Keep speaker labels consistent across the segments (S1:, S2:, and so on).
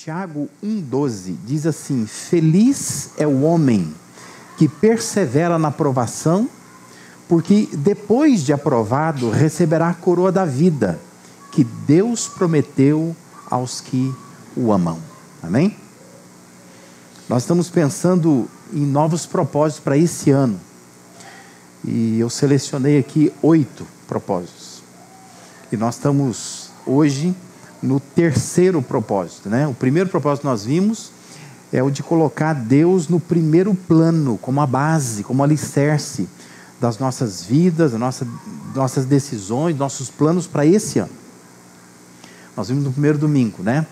S1: Tiago 1,12 diz assim: feliz é o homem que persevera na provação, porque depois de aprovado receberá a coroa da vida, que Deus prometeu aos que o amam. Amém? Nós estamos pensando em novos propósitos para esse ano. E eu selecionei aqui 8 propósitos. E nós estamos hoje no terceiro propósito, né? O primeiro propósito que nós vimos é o de colocar Deus no primeiro plano, como a base, como alicerce das nossas vidas, nossas decisões, nossos planos para esse ano. Nós vimos no primeiro domingo, né?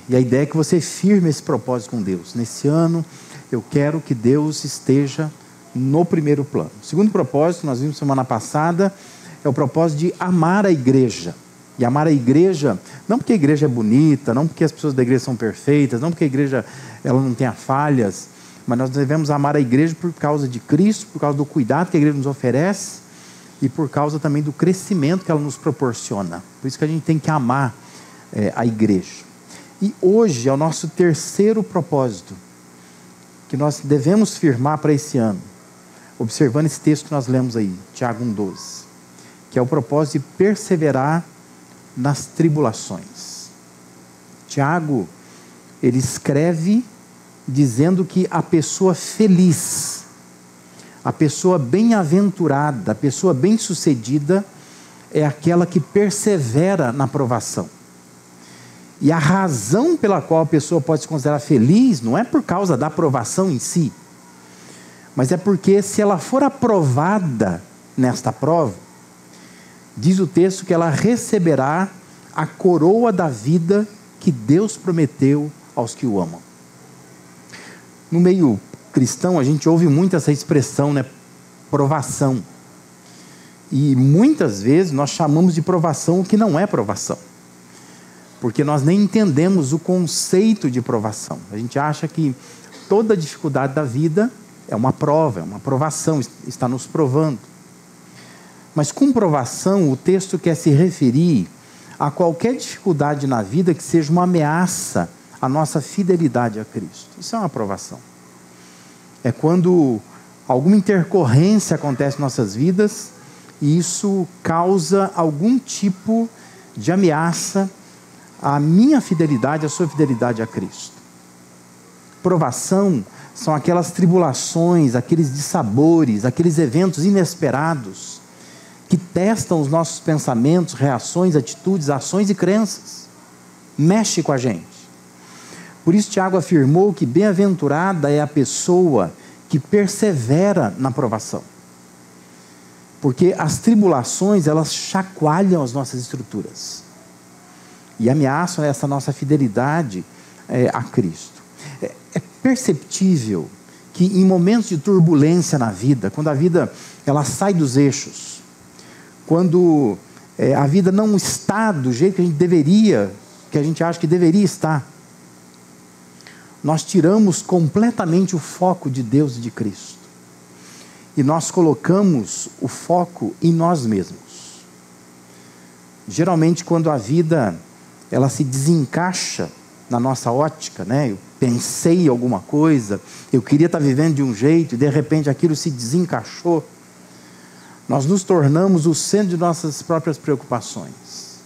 S1: E a ideia é que você firme esse propósito com Deus. Nesse ano, eu quero que Deus esteja no primeiro plano. O segundo propósito, nós vimos semana passada, é o propósito de amar a igreja. E amar a igreja, não porque a igreja é bonita, não porque as pessoas da igreja são perfeitas, não porque a igreja ela não tenha falhas, mas nós devemos amar a igreja por causa de Cristo, por causa do cuidado que a igreja nos oferece e por causa também do crescimento que ela nos proporciona. Por isso que a gente tem que amar a igreja. E hoje é o nosso terceiro propósito que nós devemos firmar para esse ano, observando esse texto que nós lemos aí, Tiago 1,12, que é o propósito de perseverar nas tribulações. Tiago, ele escreve dizendo que a pessoa feliz, a pessoa bem-aventurada, a pessoa bem-sucedida é aquela que persevera na provação. E a razão pela qual a pessoa pode se considerar feliz não é por causa da aprovação em si, mas é porque se ela for aprovada nesta prova, diz o texto que ela receberá a coroa da vida que Deus prometeu aos que o amam. No meio cristão, a gente ouve muito essa expressão, né? Provação. E muitas vezes nós chamamos de provação o que não é provação. Porque nós nem entendemos o conceito de provação. A gente acha que toda dificuldade da vida é uma prova, é uma provação, está nos provando. Mas com provação, o texto quer se referir a qualquer dificuldade na vida que seja uma ameaça à nossa fidelidade a Cristo. Isso é uma provação. É quando alguma intercorrência acontece em nossas vidas e isso causa algum tipo de ameaça à minha fidelidade, à sua fidelidade a Cristo. Provação são aquelas tribulações, aqueles dissabores, aqueles eventos inesperados que testam os nossos pensamentos, reações, atitudes, ações e crenças. Mexe com a gente. Por isso Tiago afirmou que bem-aventurada é a pessoa que persevera na provação. Porque as tribulações, elas chacoalham as nossas estruturas. E ameaçam essa nossa fidelidade a Cristo. É perceptível que em momentos de turbulência na vida, quando a vida ela sai dos eixos, quando a vida não está do jeito que a gente deveria, que a gente acha que deveria estar, nós tiramos completamente o foco de Deus e de Cristo. E nós colocamos o foco em nós mesmos. Geralmente quando a vida ela se desencaixa na nossa ótica, né? Eu pensei em alguma coisa, eu queria estar vivendo de um jeito e de repente aquilo se desencaixou. Nós nos tornamos o centro de nossas próprias preocupações.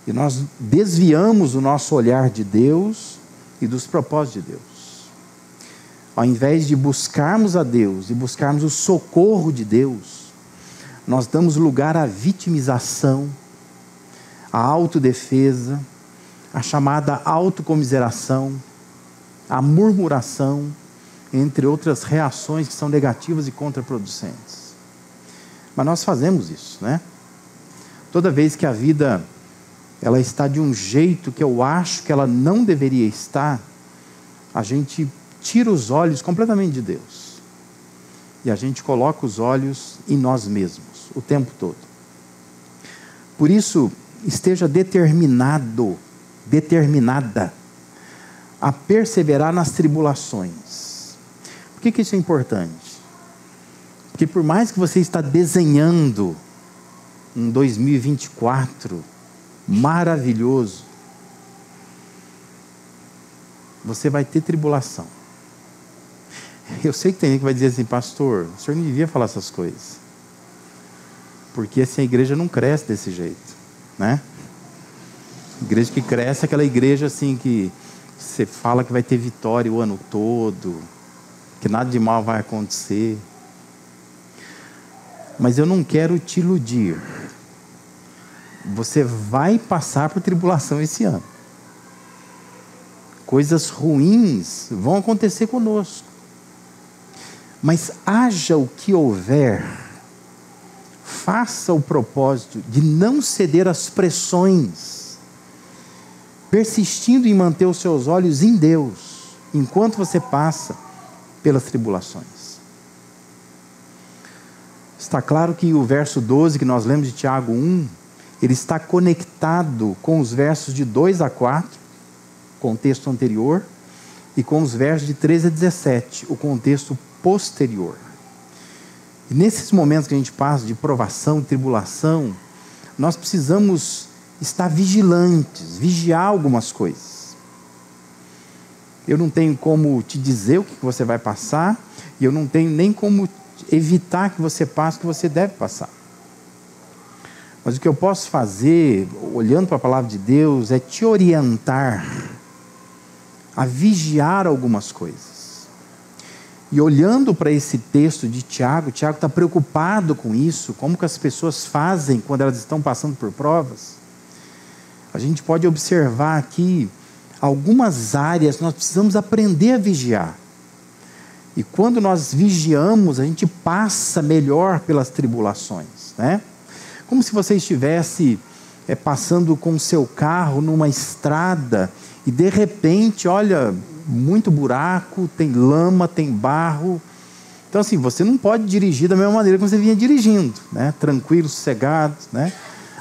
S1: E nós desviamos o nosso olhar de Deus e dos propósitos de Deus. Ao invés de buscarmos a Deus e buscarmos o socorro de Deus, nós damos lugar à vitimização, à autodefesa, à chamada autocomiseração, à murmuração, entre outras reações que são negativas e contraproducentes. Mas nós fazemos isso, né? Toda vez que a vida ela está de um jeito que eu acho que ela não deveria estar, a gente tira os olhos completamente de Deus. E a gente coloca os olhos em nós mesmos, o tempo todo. Por isso, esteja determinada a perseverar nas tribulações. Por que isso é importante? Porque por mais que você está desenhando um 2024 maravilhoso, você vai ter tribulação. Eu sei que tem gente que vai dizer assim, pastor, o senhor não devia falar essas coisas. Porque assim, a igreja não cresce desse jeito, né? Igreja que cresce é aquela igreja assim que você fala que vai ter vitória o ano todo, que nada de mal vai acontecer. Mas eu não quero te iludir. Você vai passar por tribulação esse ano. Coisas ruins vão acontecer conosco. Mas haja o que houver, faça o propósito de não ceder às pressões, persistindo em manter os seus olhos em Deus, enquanto você passa pelas tribulações. Está claro que o verso 12 que nós lemos de Tiago 1, ele está conectado com os versos de 2 a 4, contexto anterior, e com os versos de 13 a 17, o contexto posterior. E nesses momentos que a gente passa de provação e tribulação, nós precisamos estar vigilantes, vigiar algumas coisas. Eu não tenho como te dizer o que você vai passar, e eu não tenho nem como evitar que você passe o que você deve passar. Mas o que eu posso fazer, olhando para a palavra de Deus, é te orientar a vigiar algumas coisas. E olhando para esse texto de Tiago, Tiago está preocupado com isso, como que as pessoas fazem quando elas estão passando por provas. A gente pode observar aqui algumas áreas que nós precisamos aprender a vigiar. E quando nós vigiamos, a gente passa melhor pelas tribulações, né? Como se você estivesse passando com o seu carro numa estrada e de repente, olha, muito buraco, tem lama, tem barro. Então assim, você não pode dirigir da mesma maneira que você vinha dirigindo, né? Tranquilo, sossegado, né?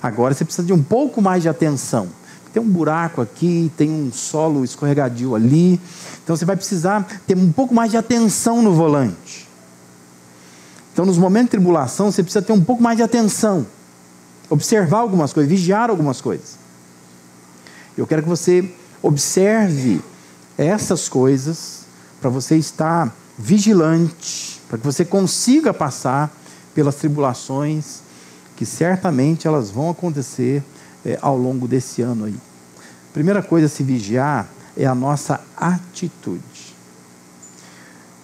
S1: Agora você precisa de um pouco mais de atenção. Tem um buraco aqui, tem um solo escorregadio ali. Então você vai precisar ter um pouco mais de atenção no volante. Então nos momentos de tribulação você precisa ter um pouco mais de atenção. Observar algumas coisas, vigiar algumas coisas. Eu quero que você observe essas coisas para você estar vigilante, para que você consiga passar pelas tribulações que certamente elas vão acontecer ao longo desse ano aí. Primeira coisa a se vigiar é a nossa atitude.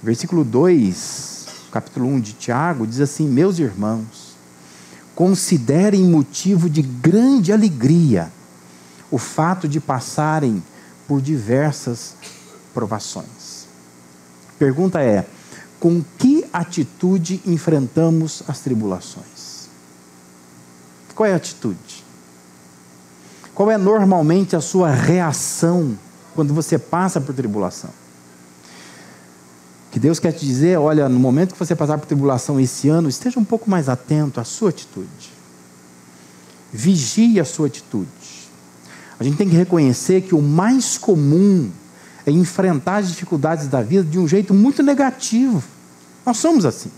S1: Versículo 2, capítulo 1 de Tiago, diz assim: meus irmãos, considerem motivo de grande alegria o fato de passarem por diversas provações. Pergunta é: com que atitude enfrentamos as tribulações? Qual é a atitude? Qual é normalmente a sua reação quando você passa por tribulação? Que Deus quer te dizer, olha, no momento que você passar por tribulação esse ano, esteja um pouco mais atento à sua atitude. Vigie a sua atitude. A gente tem que reconhecer que o mais comum é enfrentar as dificuldades da vida de um jeito muito negativo. Nós somos assim.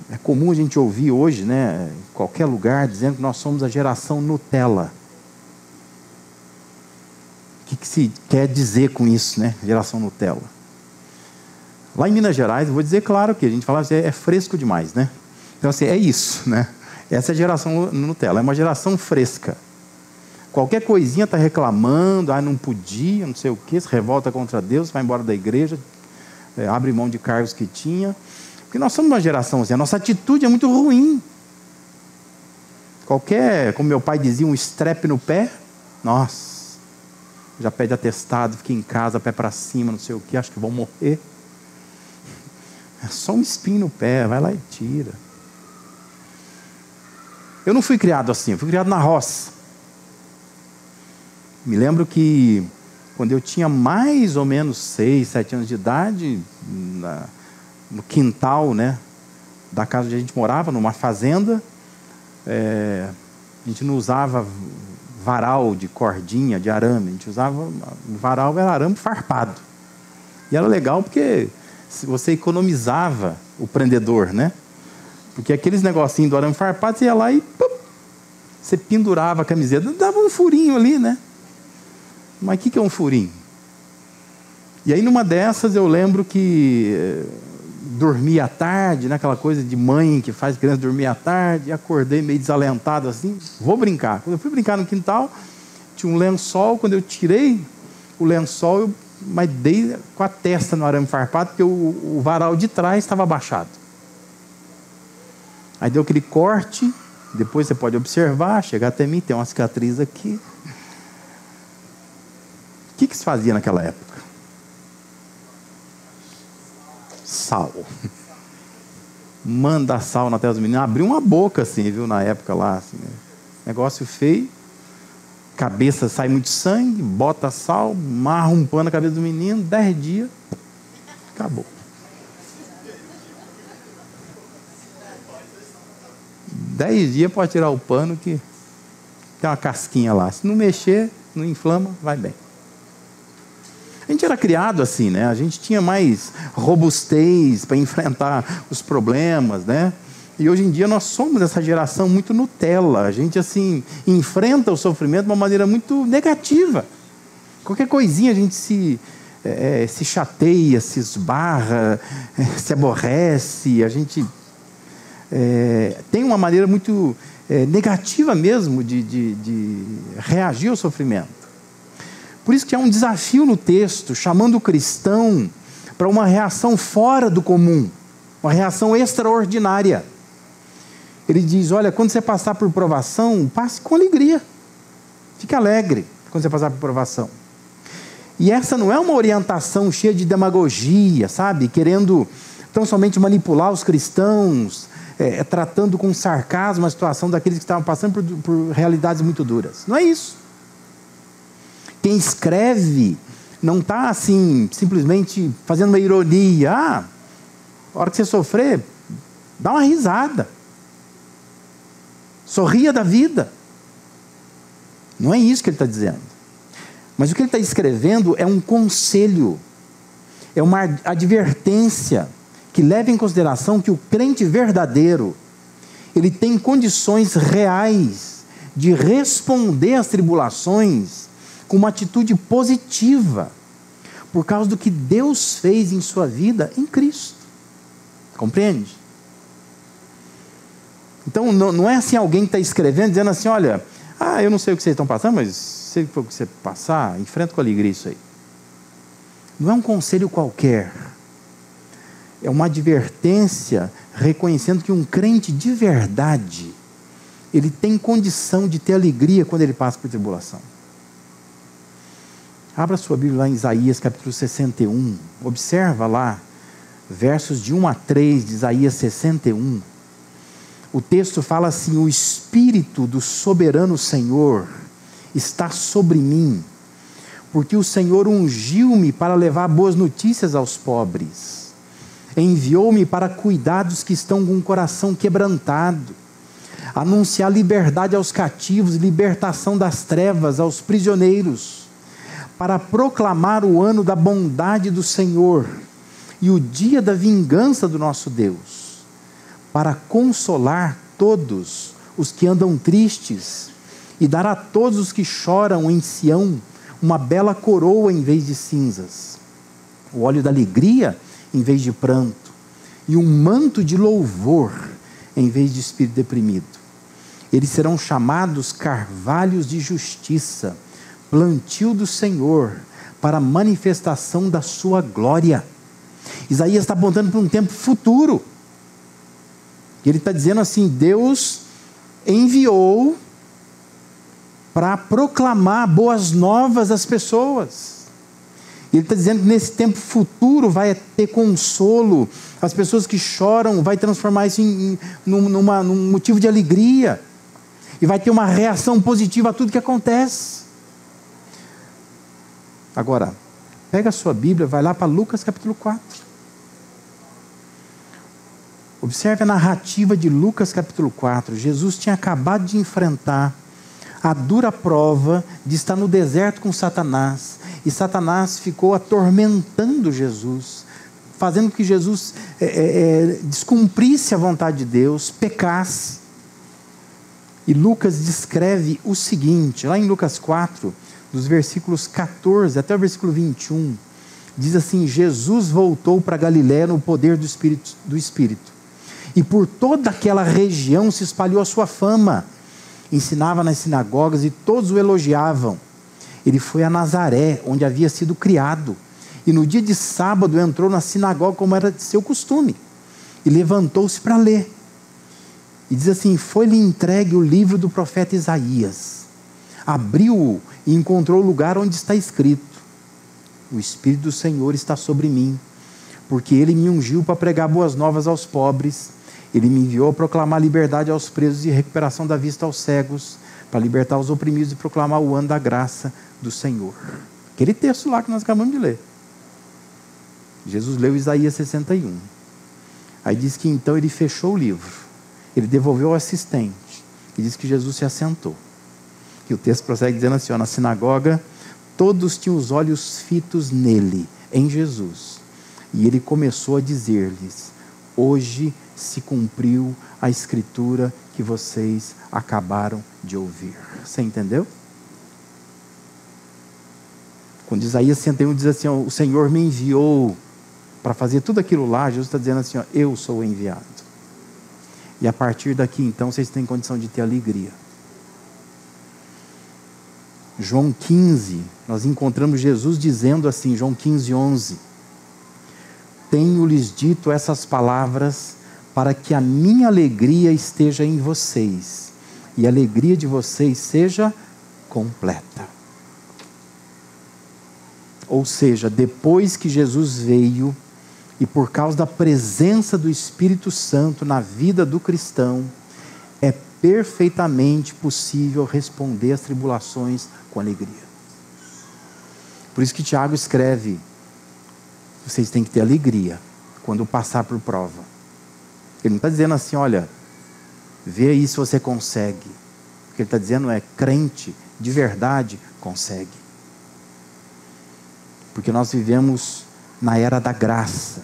S1: É comum a gente ouvir hoje, né, em qualquer lugar, dizendo que nós somos a geração Nutella. O que se quer dizer com isso, né, geração Nutella? Lá em Minas Gerais, eu vou dizer claro que a gente fala assim, é fresco demais, né? Então assim, é isso, né? Essa é a geração Nutella, é uma geração fresca. Qualquer coisinha está reclamando, não podia, não sei o quê, se revolta contra Deus, vai embora da igreja, abre mão de cargos que tinha. Porque nós somos uma geração assim, a nossa atitude é muito ruim. Como meu pai dizia, um estrepe no pé, nossa, já pede atestado, fica em casa, pé para cima, não sei o quê, acho que vão morrer. É só um espinho no pé, vai lá e tira. Eu não fui criado assim, eu fui criado na roça. Me lembro que quando eu tinha mais ou menos 6, 7 anos de idade, no quintal, né, da casa onde a gente morava, numa fazenda, a gente não usava varal de cordinha, de arame, a gente usava varal, era arame farpado. E era legal porque você economizava o prendedor, né? Porque aqueles negocinhos do arame farpado, você ia lá e você pendurava a camiseta, dava um furinho ali, né? Mas o que é um furinho? E aí numa dessas eu lembro que dormia à tarde, né, aquela coisa de mãe que faz criança dormir à tarde, e acordei meio desalentado assim, vou brincar. Quando eu fui brincar no quintal, tinha um lençol, quando eu tirei o lençol, mas dei com a testa no arame farpado, porque o varal de trás estava abaixado. Aí deu aquele corte, depois você pode observar, chegar até mim, tem uma cicatriz aqui. O que se fazia naquela época? Sal. Manda sal na tela dos meninos. Abriu uma boca assim, viu, na época lá. Assim, né? Negócio feio. Cabeça sai muito sangue, bota sal, marra um pano na cabeça do menino, 10 dias, acabou. 10 dias pode tirar o pano que tem uma casquinha lá. Se não mexer, não inflama, vai bem. A gente era criado assim, né? A gente tinha mais robustez para enfrentar os problemas, né? E hoje em dia nós somos essa geração muito Nutella. A gente assim enfrenta o sofrimento de uma maneira muito negativa. Qualquer coisinha a gente se chateia, se esbarra, se aborrece. A gente tem uma maneira muito negativa mesmo de reagir ao sofrimento. Por isso que há um desafio no texto, chamando o cristão para uma reação fora do comum, uma reação extraordinária. Ele diz, olha, quando você passar por provação, passe com alegria. Fique alegre quando você passar por provação. E essa não é uma orientação cheia de demagogia, sabe? Querendo tão somente manipular os cristãos, tratando com sarcasmo a situação daqueles que estavam passando por realidades muito duras. Não é isso. Quem escreve não está assim, simplesmente fazendo uma ironia. A hora que você sofrer, dá uma risada. Sorria da vida. Não é isso que ele está dizendo. Mas o que ele está escrevendo é um conselho, é uma advertência que leva em consideração que o crente verdadeiro, ele tem condições reais de responder às tribulações com uma atitude positiva, por causa do que Deus fez em sua vida em Cristo. Compreende? Então não é assim alguém que está escrevendo, dizendo assim, olha, eu não sei o que vocês estão passando, mas se for o que você passar, enfrenta com alegria isso aí. Não é um conselho qualquer. É uma advertência reconhecendo que um crente de verdade, ele tem condição de ter alegria quando ele passa por tribulação. Abra sua Bíblia lá em Isaías capítulo 61. Observa lá, versos de 1 a 3 de Isaías 61. O texto fala assim, o Espírito do soberano Senhor está sobre mim, porque o Senhor ungiu-me para levar boas notícias aos pobres. Enviou-me para cuidar dos que estão com o coração quebrantado, anunciar liberdade aos cativos, libertação das trevas aos prisioneiros, para proclamar o ano da bondade do Senhor e o dia da vingança do nosso Deus, para consolar todos os que andam tristes e dar a todos os que choram em Sião uma bela coroa em vez de cinzas, o óleo da alegria em vez de pranto, e um manto de louvor em vez de espírito deprimido. Eles serão chamados carvalhos de justiça, plantio do Senhor, para a manifestação da sua glória. Isaías está apontando para um tempo futuro. E ele está dizendo assim, Deus enviou para proclamar boas novas às pessoas. Ele está dizendo que nesse tempo futuro vai ter consolo, as pessoas que choram, vai transformar isso num motivo de alegria, e vai ter uma reação positiva a tudo que acontece. Agora, pega a sua Bíblia, vai lá para Lucas capítulo 4. Observe a narrativa de Lucas capítulo 4. Jesus tinha acabado de enfrentar a dura prova de estar no deserto com Satanás. E Satanás ficou atormentando Jesus, fazendo com que Jesus descumprisse a vontade de Deus, pecasse. E Lucas descreve o seguinte, lá em Lucas 4, dos versículos 14 até o versículo 21, Diz assim: Jesus voltou para Galiléia no poder do Espírito. E por toda aquela região se espalhou a sua fama. Ensinava nas sinagogas e todos o elogiavam. Ele foi a Nazaré, onde havia sido criado. E no dia de sábado entrou na sinagoga como era de seu costume. E levantou-se para ler. E diz assim: foi-lhe entregue o livro do profeta Isaías. Abriu-o e encontrou o lugar onde está escrito: o Espírito do Senhor está sobre mim, porque Ele me ungiu para pregar boas novas aos pobres. Ele me enviou a proclamar liberdade aos presos e recuperação da vista aos cegos, para libertar os oprimidos e proclamar o ano da graça do Senhor. Aquele texto lá que nós acabamos de ler. Jesus leu Isaías 61. Aí diz que então ele fechou o livro. Ele devolveu ao assistente. E diz que Jesus se assentou. E o texto prossegue dizendo assim: na sinagoga, todos tinham os olhos fitos nele, em Jesus. E ele começou a dizer-lhes: hoje se cumpriu a escritura que vocês acabaram de ouvir. Você entendeu? Quando Isaías 61 diz assim: o Senhor me enviou para fazer tudo aquilo lá, Jesus está dizendo assim: eu sou o enviado. E a partir daqui então vocês têm condição de ter alegria. João 15, nós encontramos Jesus dizendo assim, João 15:11: tenho-lhes dito essas palavras para que a minha alegria esteja em vocês e a alegria de vocês seja completa. Ou seja, depois que Jesus veio e por causa da presença do Espírito Santo na vida do cristão, é perfeitamente possível responder às tribulações com alegria. Por isso que Tiago escreve: vocês têm que ter alegria quando passar por prova. Ele não está dizendo assim: olha, vê aí se você consegue. O que ele está dizendo é: crente de verdade consegue. Porque nós vivemos na era da graça.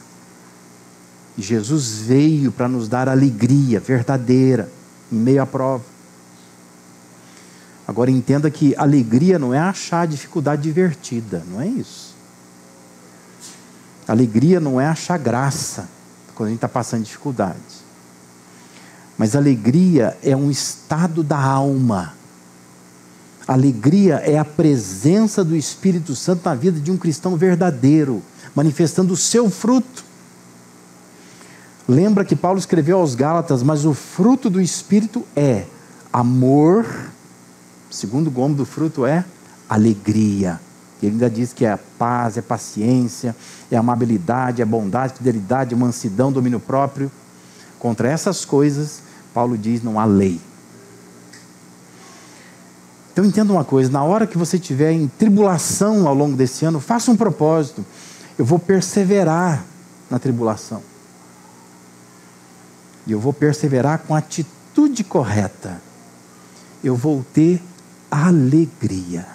S1: E Jesus veio para nos dar alegria verdadeira em meio à prova. Agora entenda que alegria não é achar a dificuldade divertida, não é isso. Alegria não é achar graça quando a gente está passando dificuldade. Mas alegria é um estado da alma. Alegria é a presença do Espírito Santo na vida de um cristão verdadeiro, manifestando o seu fruto. Lembra que Paulo escreveu aos Gálatas: mas o fruto do Espírito é amor. O segundo gomo do fruto é alegria. Ele ainda diz que é paz, é paciência, é amabilidade, é bondade, fidelidade, mansidão, domínio próprio. Contra essas coisas, Paulo diz: não há lei. Então entenda uma coisa: na hora que você estiver em tribulação ao longo desse ano, faça um propósito: eu vou perseverar na tribulação. E eu vou perseverar com a atitude correta. Eu vou ter alegria.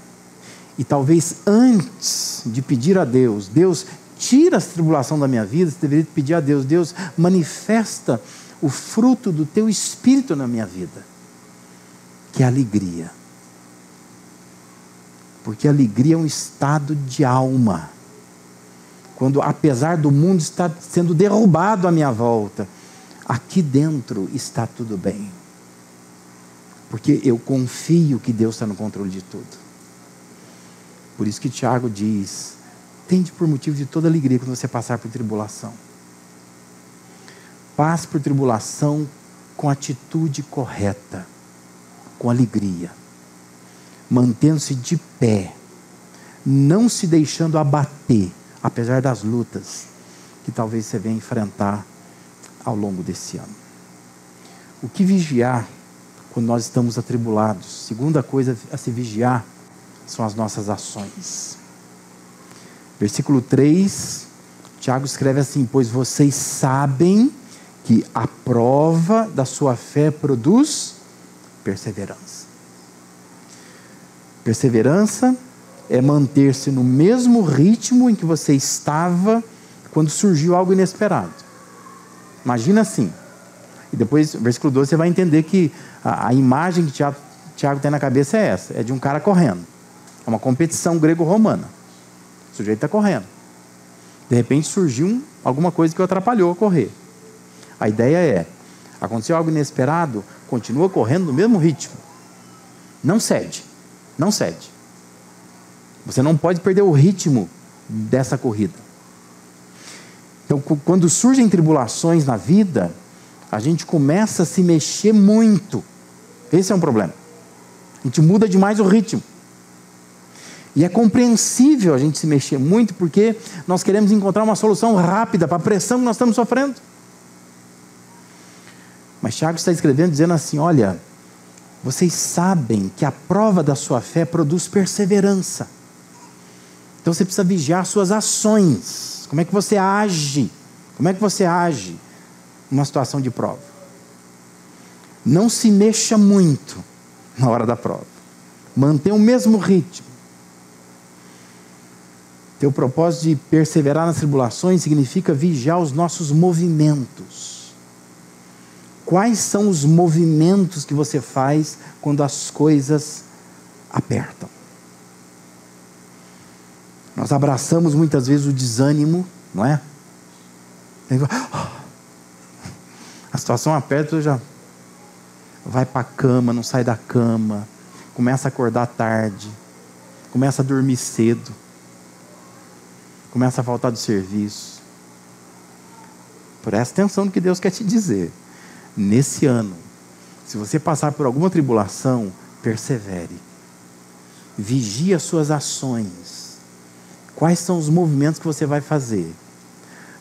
S1: E talvez antes de pedir a Deus: Deus, tira as tribulações da minha vida, você deveria pedir a Deus: Deus, manifesta o fruto do teu Espírito na minha vida, que é a alegria. Porque a alegria é um estado de alma. Quando, apesar do mundo estar sendo derrubado à minha volta, aqui dentro está tudo bem. Porque eu confio que Deus está no controle de tudo. Por isso que Tiago diz: tende por motivo de toda alegria quando você passar por tribulação. Passe por tribulação com atitude correta, com alegria, mantendo-se de pé, não se deixando abater, apesar das lutas que talvez você venha enfrentar ao longo desse ano. O que vigiar quando nós estamos atribulados? Segunda coisa a se vigiar são as nossas ações. Versículo 3, Tiago escreve assim: pois vocês sabem que a prova da sua fé produz perseverança. Perseverança é manter-se no mesmo ritmo em que você estava quando surgiu algo inesperado. Imagina assim. E depois, versículo 12, você vai entender que a imagem que Tiago tem na cabeça é essa: é de um cara correndo. É uma competição grego-romana. O sujeito está correndo. De repente surgiu alguma coisa que o atrapalhou a correr. A ideia é, aconteceu algo inesperado, continua correndo no mesmo ritmo. Não cede, não cede. Você não pode perder o ritmo dessa corrida. Então, quando surgem tribulações na vida, a gente começa a se mexer muito. Esse é um problema. A gente muda demais o ritmo. E é compreensível a gente se mexer muito, porque nós queremos encontrar uma solução rápida para a pressão que nós estamos sofrendo. Mas Tiago está escrevendo dizendo assim, olha, vocês sabem que a prova da sua fé produz perseverança. Então você precisa vigiar suas ações. Como é que você age? Como é que você age numa situação de prova? Não se mexa muito na hora da prova. Mantenha o mesmo ritmo. Ter o propósito de perseverar nas tribulações significa vigiar os nossos movimentos. Quais são os movimentos que você faz quando as coisas apertam? Nós abraçamos muitas vezes o desânimo, não é? A situação aperta, já vai para a cama, não sai da cama, começa a acordar tarde, começa a dormir cedo, começa a faltar do serviço. Presta atenção no que Deus quer te dizer. Nesse ano, se você passar por alguma tribulação, persevere. Vigie as suas ações. Quais são os movimentos que você vai fazer?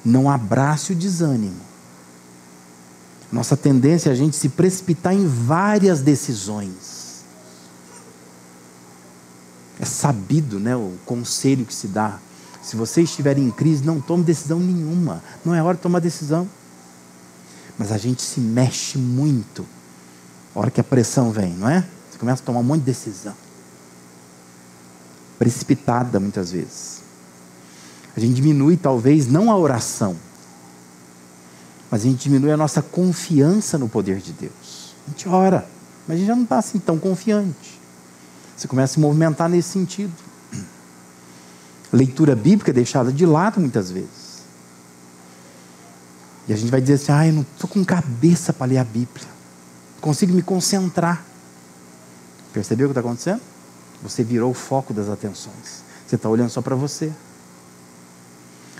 S1: Não abrace o desânimo. Nossa tendência é a gente se precipitar em várias decisões. É sabido, né, o conselho que se dá. Se você estiver em crise, não tome decisão nenhuma. Não é hora de tomar decisão. Mas a gente se mexe muito a hora que a pressão vem, não é? Você começa a tomar um monte de decisão. Precipitada muitas vezes. A gente diminui talvez não a oração, mas a gente diminui a nossa confiança no poder de Deus. A gente ora, mas a gente já não está assim tão confiante. Você começa a se movimentar nesse sentido. Leitura bíblica é deixada de lado muitas vezes. E a gente vai dizer assim, eu não estou com cabeça para ler a Bíblia. Não consigo me concentrar. Percebeu o que está acontecendo? Você virou o foco das atenções. Você está olhando só para você.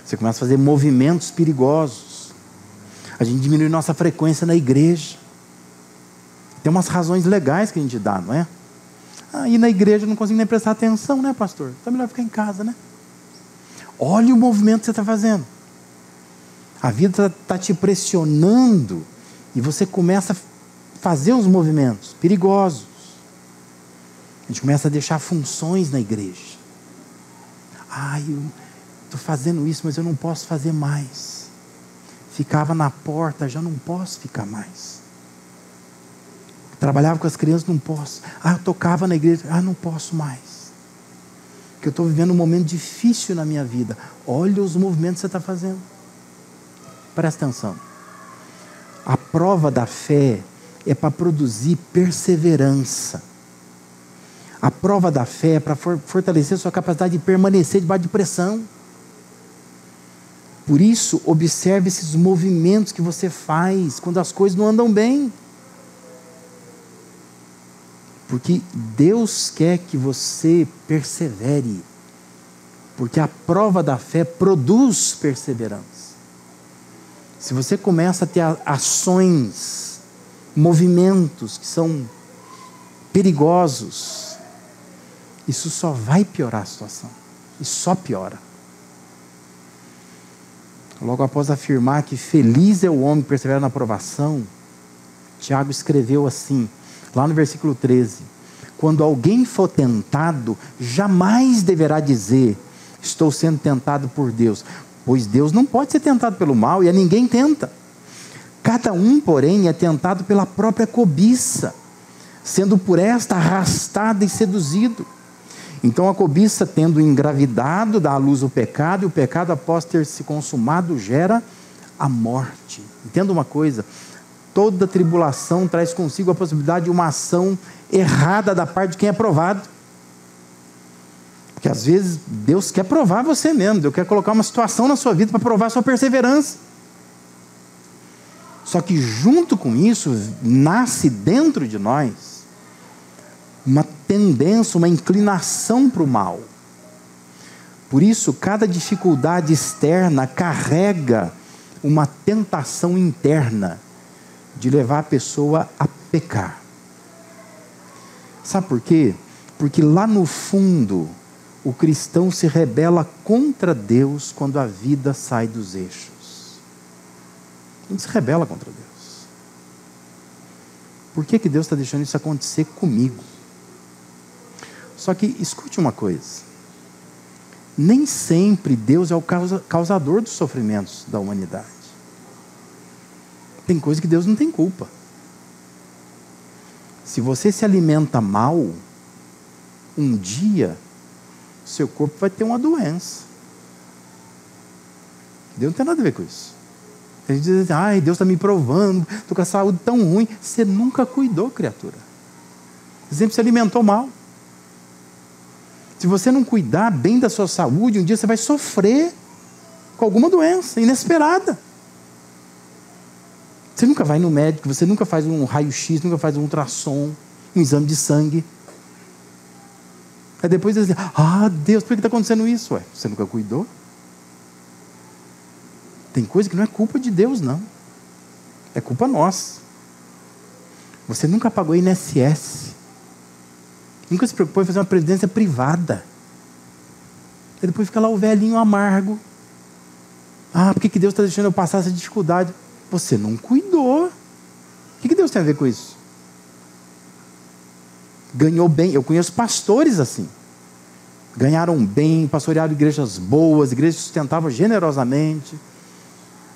S1: Você começa a fazer movimentos perigosos. A gente diminui nossa frequência na igreja. Tem umas razões legais que a gente dá, não é? Ir na igreja eu não consigo nem prestar atenção, né, pastor? Então é melhor ficar em casa, né? Olha o movimento que você está fazendo. A vida está te pressionando e você começa a fazer uns movimentos perigosos. A gente começa a deixar funções na igreja. Eu estou fazendo isso, mas eu não posso fazer mais. Ficava na porta, já não posso ficar mais. Trabalhava com as crianças, não posso. Eu tocava na igreja, não posso mais. Porque eu estou vivendo um momento difícil na minha vida. Olha os movimentos que você está fazendo. Presta atenção. A prova da fé é para produzir perseverança. A prova da fé é para fortalecer sua capacidade de permanecer debaixo de pressão. Por isso, observe esses movimentos que você faz quando as coisas não andam bem. Porque Deus quer que você persevere. Porque a prova da fé produz perseverança. Se você começa a ter ações, movimentos que são perigosos, isso só vai piorar a situação. Isso só piora. Logo após afirmar que feliz é o homem que persevera na provação, Tiago escreveu assim, lá no versículo 13: quando alguém for tentado, jamais deverá dizer, estou sendo tentado por Deus. Pois Deus não pode ser tentado pelo mal, e a ninguém tenta. Cada um, porém, é tentado pela própria cobiça, sendo por esta arrastado e seduzido. Então a cobiça, tendo engravidado, dá à luz o pecado, e o pecado, após ter se consumado, gera a morte. Entenda uma coisa, toda tribulação traz consigo a possibilidade de uma ação errada da parte de quem é provado. Porque às vezes Deus quer provar você mesmo, Deus quer colocar uma situação na sua vida para provar a sua perseverança. Só que junto com isso, nasce dentro de nós uma tendência, uma inclinação para o mal. Por isso, cada dificuldade externa carrega uma tentação interna de levar a pessoa a pecar. Sabe por quê? Porque lá no fundo, o cristão se rebela contra Deus quando a vida sai dos eixos. A gente se rebela contra Deus. Por que Deus está deixando isso acontecer comigo? Só que, escute uma coisa. Nem sempre Deus é o causador dos sofrimentos da humanidade. Tem coisa que Deus não tem culpa. Se você se alimenta mal, um dia, seu corpo vai ter uma doença. Deus não tem nada a ver com isso. A gente diz assim, ai, Deus está me provando, estou com a saúde tão ruim. Você nunca cuidou, criatura. Você sempre se alimentou mal. Se você não cuidar bem da sua saúde, um dia você vai sofrer com alguma doença inesperada. Você nunca vai no médico, você nunca faz um raio-x, nunca faz um ultrassom, um exame de sangue. Aí depois você diz, Deus, por que está acontecendo isso? Ué, você nunca cuidou? Tem coisa que não é culpa de Deus, não. É culpa nossa. Você nunca pagou INSS. Nunca se preocupou em fazer uma previdência privada. E depois fica lá o velhinho amargo. Por que Deus está deixando eu passar essa dificuldade? Você não cuidou. O que Deus tem a ver com isso? Ganhou bem. Eu conheço pastores assim. Ganharam bem, pastorearam igrejas boas, igrejas sustentavam generosamente.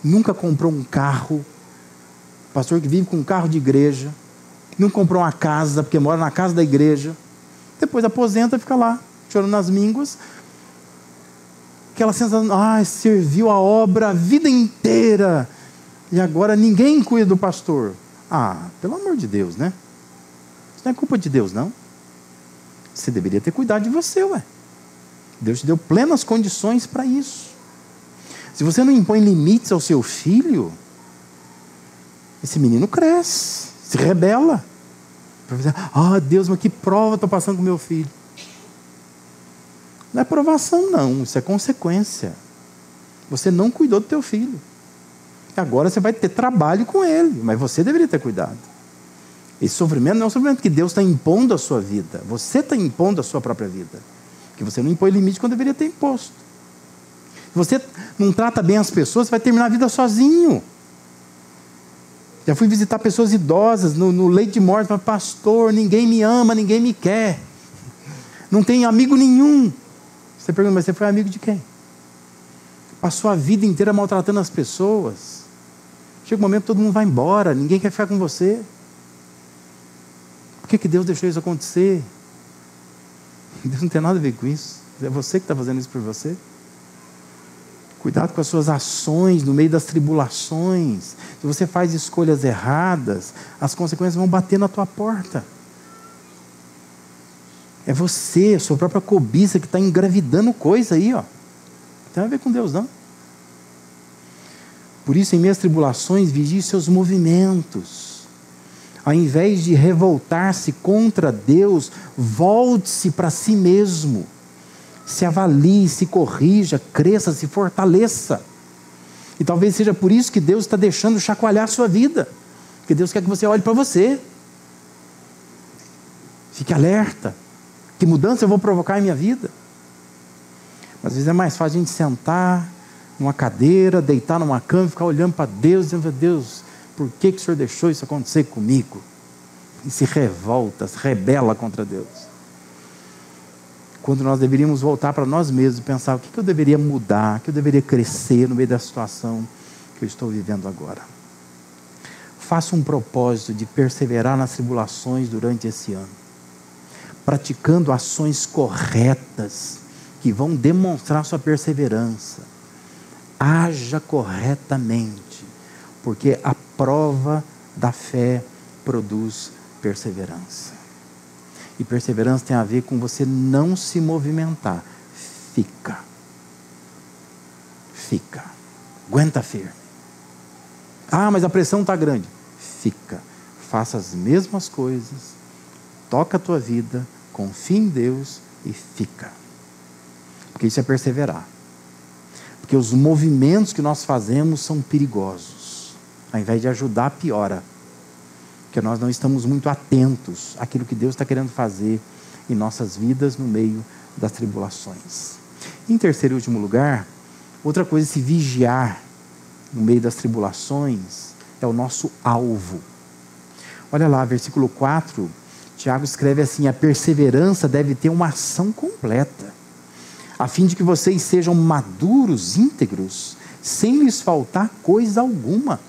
S1: Nunca comprou um carro. Pastor que vive com um carro de igreja. Não comprou uma casa, porque mora na casa da igreja. Depois aposenta e fica lá, chorando nas mínguas. Aquela sensação, serviu a obra a vida inteira. E agora ninguém cuida do pastor. Pelo amor de Deus, né? Isso não é culpa de Deus, não. Você deveria ter cuidado de você, ué. Deus te deu plenas condições para isso. Se você não impõe limites ao seu filho, esse menino cresce, se rebela. Deus, mas que prova estou passando com meu filho. Não é provação, não. Isso é consequência. Você não cuidou do teu filho. Agora você vai ter trabalho com ele, mas você deveria ter cuidado. Esse sofrimento não é um sofrimento que Deus está impondo à sua vida. Você está impondo à sua própria vida. Porque você não impõe limite quando deveria ter imposto. Se você não trata bem as pessoas, você vai terminar a vida sozinho. Já fui visitar pessoas idosas no leito de morte, mas pastor, ninguém me ama, ninguém me quer. Não tenho amigo nenhum. Você pergunta, mas você foi amigo de quem? Passou a vida inteira maltratando as pessoas. Chega um momento que todo mundo vai embora, ninguém quer ficar com você. Por que Deus deixou isso acontecer? Deus não tem nada a ver com isso. É você que está fazendo isso por você. Cuidado com as suas ações no meio das tribulações. Se você faz escolhas erradas, as consequências vão bater na tua porta. É você, a sua própria cobiça que está engravidando coisa aí, ó. Não tem nada a ver com Deus, não. Por isso, em meio às tribulações, vigie seus movimentos. Ao invés de revoltar-se contra Deus, volte-se para si mesmo. Se avalie, se corrija, cresça, se fortaleça. E talvez seja por isso que Deus está deixando chacoalhar a sua vida. Porque Deus quer que você olhe para você. Fique alerta. Que mudança eu vou provocar em minha vida? Às vezes é mais fácil a gente sentar numa cadeira, deitar numa cama e ficar olhando para Deus, dizendo, Deus, por que o Senhor deixou isso acontecer comigo? E se revolta, se rebela contra Deus. Quando nós deveríamos voltar para nós mesmos e pensar o que eu deveria mudar, o que eu deveria crescer no meio da situação que eu estou vivendo agora. Faça um propósito de perseverar nas tribulações durante esse ano, praticando ações corretas que vão demonstrar sua perseverança. Haja corretamente, porque a prova da fé produz perseverança. E perseverança tem a ver com você não se movimentar fica. Fica. Aguenta firme. Ah, mas a pressão está grande. Fica. Faça as mesmas coisas. Toca a tua vida. Confia em Deus e fica. Porque isso é perseverar. Porque os movimentos que nós fazemos são perigosos. Ao invés de ajudar, piora. Porque nós não estamos muito atentos àquilo que Deus está querendo fazer em nossas vidas no meio das tribulações. Em terceiro e último lugar, outra coisa é se vigiar no meio das tribulações, é o nosso alvo. Olha lá, versículo 4, Tiago escreve assim: a perseverança deve ter uma ação completa, a fim de que vocês sejam maduros, íntegros, sem lhes faltar coisa alguma.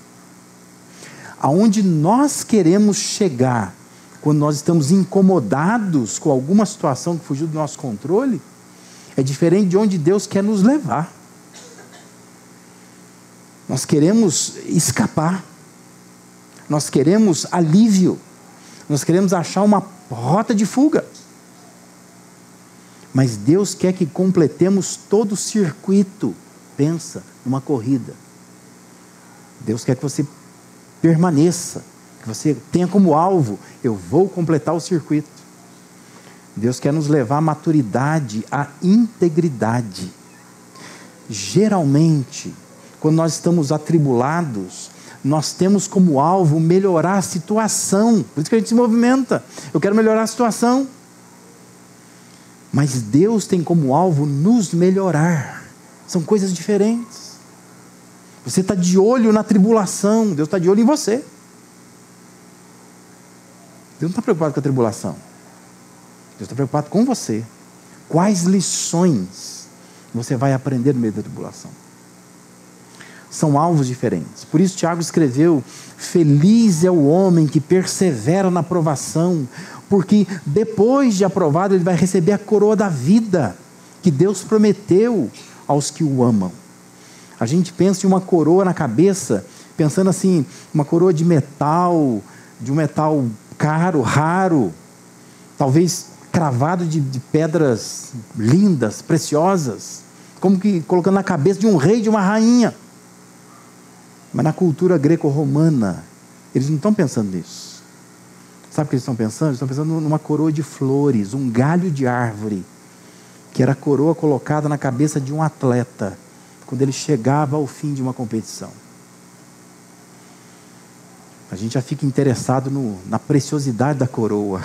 S1: Aonde nós queremos chegar, quando nós estamos incomodados com alguma situação que fugiu do nosso controle, é diferente de onde Deus quer nos levar. Nós queremos escapar, nós queremos alívio, nós queremos achar uma rota de fuga. Mas Deus quer que completemos todo o circuito. Pensa numa corrida. Deus quer que você permaneça, que você tenha como alvo: eu vou completar o circuito. Deus quer nos levar à maturidade, à integridade. Geralmente, quando nós estamos atribulados, nós temos como alvo melhorar a situação. Por isso que a gente se movimenta. Eu quero melhorar a situação. Mas Deus tem como alvo nos melhorar. São coisas diferentes. Você está de olho na tribulação, Deus está de olho em você. Deus não está preocupado com a tribulação. Deus está preocupado com você. Quais lições você vai aprender no meio da tribulação? São alvos diferentes. Por isso Tiago escreveu: feliz é o homem que persevera na provação, porque depois de aprovado ele vai receber a coroa da vida que Deus prometeu aos que o amam. A gente pensa em uma coroa na cabeça, pensando assim, uma coroa de um metal caro, raro, talvez cravado de pedras lindas, preciosas, como que colocando na cabeça de um rei, de uma rainha. Mas na cultura greco-romana, eles não estão pensando nisso. Sabe o que eles estão pensando? Eles estão pensando numa coroa de flores, um galho de árvore, que era a coroa colocada na cabeça de um atleta, quando ele chegava ao fim de uma competição. A gente já fica interessado na preciosidade da coroa.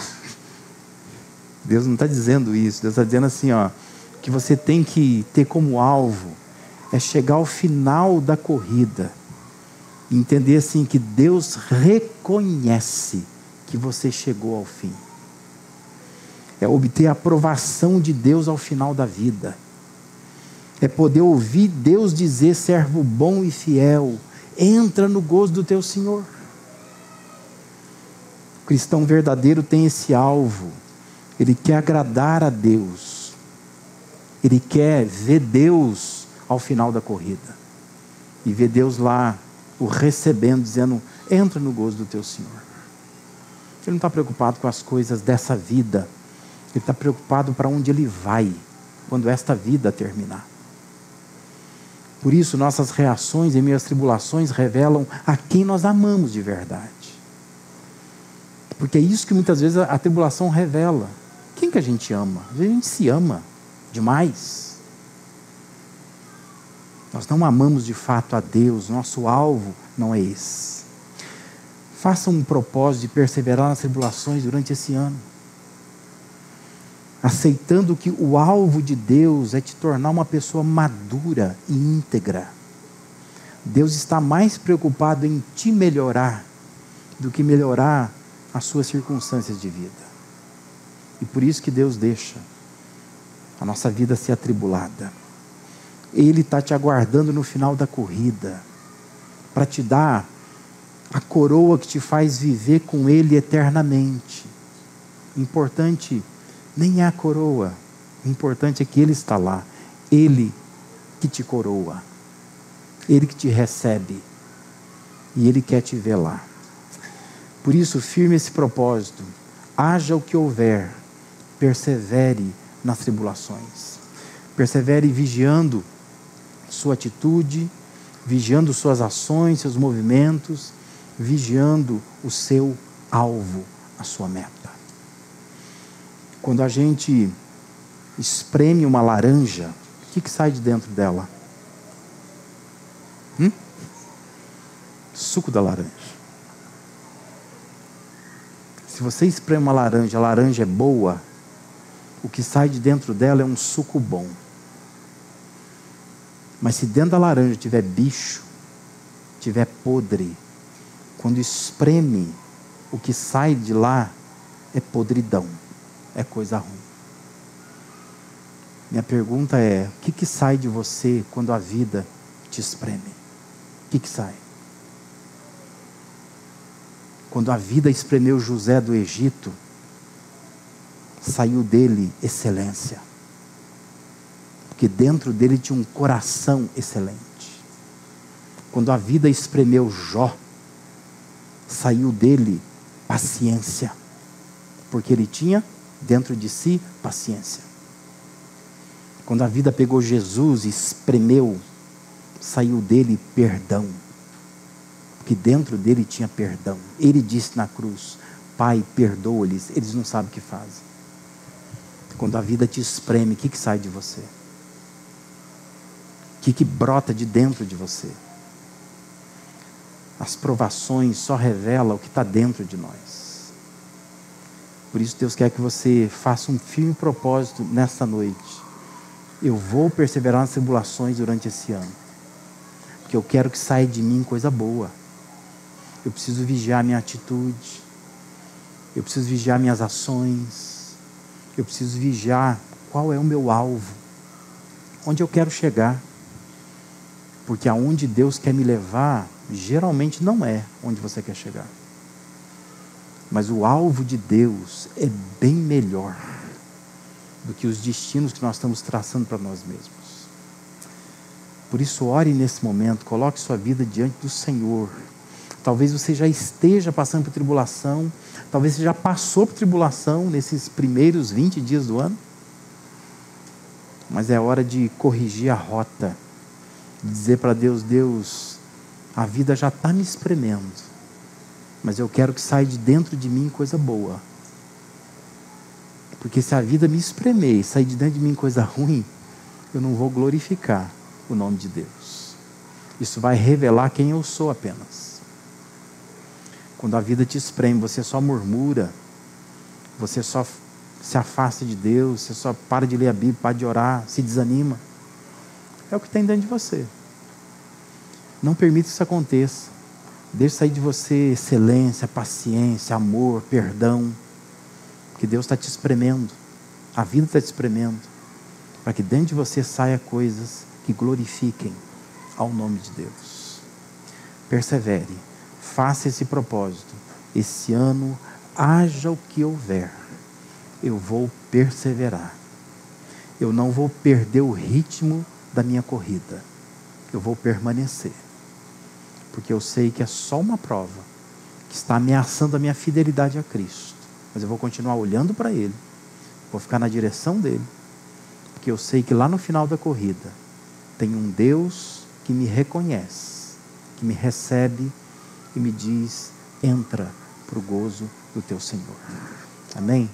S1: Deus não está dizendo isso. Deus está dizendo assim, que você tem que ter como alvo é chegar ao final da corrida e entender assim que Deus reconhece que você chegou ao fim. É obter a aprovação de Deus ao final da vida. É poder ouvir Deus dizer: servo bom e fiel, entra no gozo do teu Senhor. O cristão verdadeiro tem esse alvo. Ele quer agradar a Deus. Ele quer ver Deus ao final da corrida. E ver Deus lá o recebendo, dizendo: entra no gozo do teu Senhor. Ele não está preocupado com as coisas dessa vida. Ele está preocupado para onde ele vai quando esta vida terminar. Por isso, nossas reações em meio às tribulações revelam a quem nós amamos de verdade. Porque é isso que muitas vezes a tribulação revela. Quem que a gente ama? Às vezes a gente se ama demais. Nós não amamos de fato a Deus. Nosso alvo não é esse. Faça um propósito de perseverar nas tribulações durante esse ano, aceitando que o alvo de Deus é te tornar uma pessoa madura e íntegra. Deus está mais preocupado em te melhorar do que melhorar as suas circunstâncias de vida. E por isso que Deus deixa a nossa vida ser atribulada. Ele está te aguardando no final da corrida, para te dar a coroa que te faz viver com Ele eternamente. O importante nem é a coroa, o importante é que Ele está lá. Ele que te coroa, Ele que te recebe, e Ele quer te ver lá. Por isso, firme esse propósito, haja o que houver, persevere nas tribulações. Persevere vigiando sua atitude, vigiando suas ações, seus movimentos, vigiando o seu alvo, a sua meta. Quando a gente espreme uma laranja, o que sai de dentro dela? Suco da laranja. Se você espreme uma laranja, a laranja é boa, o que sai de dentro dela é um suco bom. Mas se dentro da laranja tiver bicho, tiver podre, quando espreme, o que sai de lá é podridão, é coisa ruim. Minha pergunta é, o que sai de você quando a vida te espreme? O que sai? Quando a vida espremeu José do Egito, saiu dele excelência. Porque dentro dele tinha um coração excelente. Quando a vida espremeu Jó, saiu dele paciência. Porque ele tinha dentro de si paciência. Quando a vida pegou Jesus e espremeu, saiu dele perdão. Porque dentro dele tinha perdão. Ele disse na cruz, Pai, perdoa-lhes, eles não sabem o que fazem. Quando a vida te espreme, o que sai de você? O que brota de dentro de você? As provações só revelam o que está dentro de nós. Por isso Deus quer que você faça um firme propósito nesta noite. Eu vou perseverar nas tribulações durante esse ano. Porque eu quero que saia de mim coisa boa. Eu preciso vigiar minha atitude. Eu preciso vigiar minhas ações. Eu preciso vigiar qual é o meu alvo. Onde eu quero chegar. Porque aonde Deus quer me levar, geralmente não é onde você quer chegar. Mas o alvo de Deus é bem melhor do que os destinos que nós estamos traçando para nós mesmos. Por isso, ore nesse momento, coloque sua vida diante do Senhor. Talvez você já esteja passando por tribulação, talvez você já passou por tribulação nesses primeiros 20 dias do ano. Mas é hora de corrigir a rota, de dizer para Deus, Deus, a vida já está me espremendo, mas eu quero que saia de dentro de mim coisa boa. Porque se a vida me espremer e sair de dentro de mim coisa ruim, eu não vou glorificar o nome de Deus. Isso vai revelar quem eu sou apenas. Quando a vida te espreme, você só murmura, você só se afasta de Deus, você só para de ler a Bíblia, para de orar, se desanima. É o que tem dentro de você. Não permita que isso aconteça. Deixe sair de você excelência, paciência, amor, perdão. Porque Deus está te espremendo. A vida está te espremendo. Para que dentro de você saia coisas que glorifiquem ao nome de Deus. Persevere. Faça esse propósito. Esse ano, haja o que houver, eu vou perseverar. Eu não vou perder o ritmo da minha corrida. Eu vou permanecer. Porque eu sei que é só uma prova que está ameaçando a minha fidelidade a Cristo. Mas eu vou continuar olhando para Ele. Vou ficar na direção dEle. Porque eu sei que lá no final da corrida tem um Deus que me reconhece, que me recebe e me diz, entra para o gozo do teu Senhor. Amém?